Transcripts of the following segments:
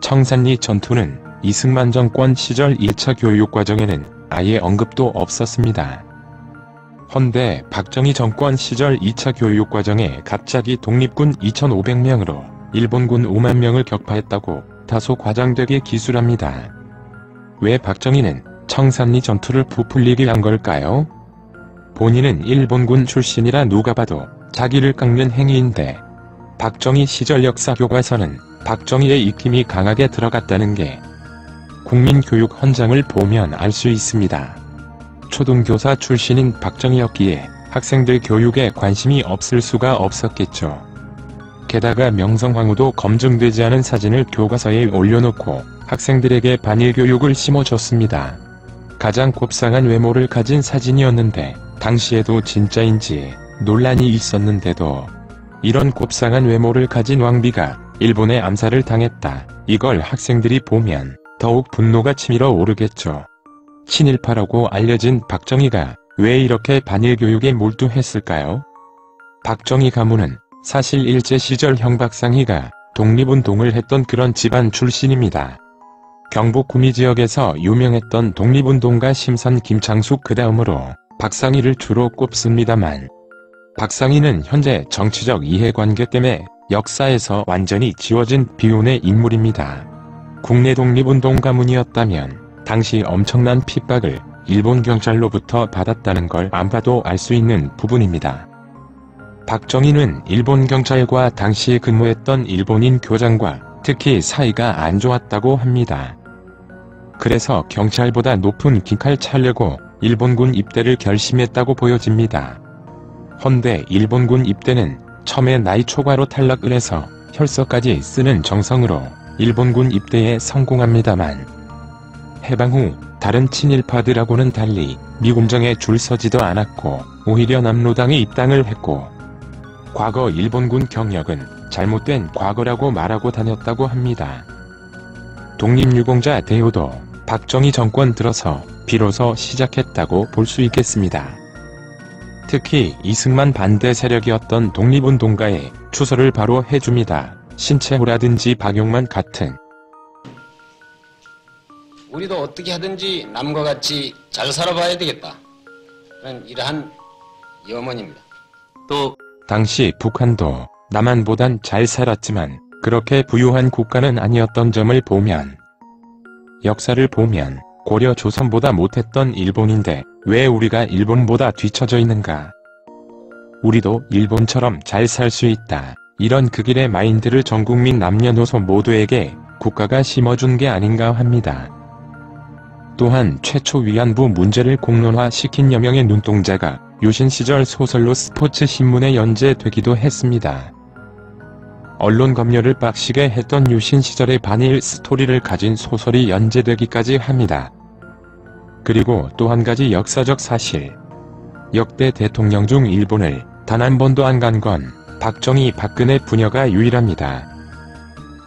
청산리 전투는 이승만 정권 시절 1차 교육과정에는 아예 언급도 없었습니다. 헌데 박정희 정권 시절 2차 교육과정에 갑자기 독립군 2,500명으로 일본군 5만 명을 격파했다고 다소 과장되게 기술합니다. 왜 박정희는 청산리 전투를 부풀리게 한 걸까요? 본인은 일본군 출신이라 누가 봐도 자기를 깎는 행위인데 박정희 시절 역사 교과서는 박정희의 익힘이 강하게 들어갔다는 게 국민교육 헌장을 보면 알 수 있습니다. 초등교사 출신인 박정희였기에 학생들 교육에 관심이 없을 수가 없었겠죠. 게다가 명성황후도 검증되지 않은 사진을 교과서에 올려놓고 학생들에게 반일 교육을 심어줬습니다. 가장 곱상한 외모를 가진 사진이었는데 당시에도 진짜인지 논란이 있었는데도 이런 곱상한 외모를 가진 왕비가 일본의 암살을 당했다. 이걸 학생들이 보면 더욱 분노가 치밀어 오르겠죠. 친일파라고 알려진 박정희가 왜 이렇게 반일 교육에 몰두했을까요? 박정희 가문은 사실 일제시절 형박상희가 독립운동을 했던 그런 집안 출신입니다. 경북 구미 지역에서 유명했던 독립운동가 심선 김창숙 그 다음으로 박상희를 주로 꼽습니다만 박상희는 현재 정치적 이해관계 때문에 역사에서 완전히 지워진 비운의 인물입니다. 국내 독립운동 가문이었다면 당시 엄청난 핍박을 일본 경찰로부터 받았다는 걸 안 봐도 알 수 있는 부분입니다. 박정희는 일본 경찰과 당시에 근무했던 일본인 교장과 특히 사이가 안 좋았다고 합니다. 그래서 경찰보다 높은 긴칼 차려고 일본군 입대를 결심했다고 보여집니다. 헌데 일본군 입대는 처음에 나이 초과로 탈락을 해서 혈서까지 쓰는 정성으로 일본군 입대에 성공합니다만 해방 후 다른 친일파들하고는 달리 미군정에 줄 서지도 않았고 오히려 남로당에 입당을 했고 과거 일본군 경력은 잘못된 과거라고 말하고 다녔다고 합니다. 독립유공자 대우도 박정희 정권 들어서 비로소 시작했다고 볼 수 있겠습니다. 특히 이승만 반대 세력이었던 독립운동가의 추서를 바로 해줍니다. 신채호라든지 박용만 같은. 우리도 어떻게 하든지 남과 같이 잘 살아봐야 되겠다. 그런 이러한 염원입니다. 또 당시 북한도 남한보단 잘 살았지만 그렇게 부유한 국가는 아니었던 점을 보면 역사를 보면 고려 조선보다 못했던 일본인데 왜 우리가 일본보다 뒤처져 있는가? 우리도 일본처럼 잘 살 수 있다. 이런 그 길의 마인드를 전국민 남녀노소 모두에게 국가가 심어준 게 아닌가 합니다. 또한 최초 위안부 문제를 공론화시킨 여명의 눈동자가 유신 시절 소설로 스포츠 신문에 연재되기도 했습니다. 언론 검열을 빡시게 했던 유신 시절의 반일 스토리를 가진 소설이 연재되기까지 합니다. 그리고 또 한 가지 역사적 사실. 역대 대통령 중 일본을 단 한 번도 안 간 건 박정희 박근혜 부녀가 유일합니다.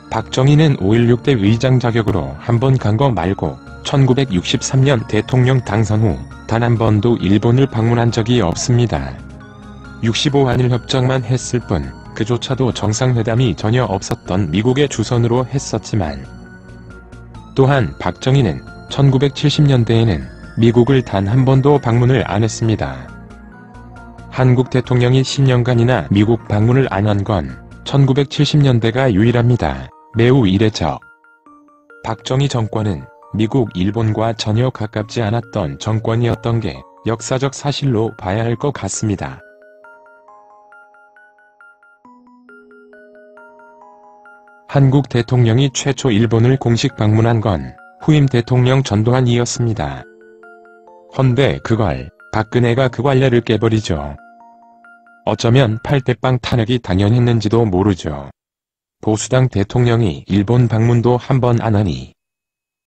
박정희는 5.16대 의장 자격으로 한 번 간 거 말고 1963년 대통령 당선 후 단 한 번도 일본을 방문한 적이 없습니다. 65 한일협정만 했을 뿐 그조차도 정상회담이 전혀 없었던 미국의 주선으로 했었지만 또한 박정희는 1970년대에는 미국을 단 한 번도 방문을 안 했습니다. 한국 대통령이 10년간이나 미국 방문을 안 한 건 1970년대가 유일합니다. 매우 이례적. 박정희 정권은 미국, 일본과 전혀 가깝지 않았던 정권이었던 게 역사적 사실로 봐야 할 것 같습니다. 한국 대통령이 최초 일본을 공식 방문한 건 후임 대통령 전두환이었습니다. 헌데 그걸 박근혜가 그 관례를 깨버리죠. 어쩌면 8대빵 탄핵이 당연했는지도 모르죠. 보수당 대통령이 일본 방문도 한 번 안 하니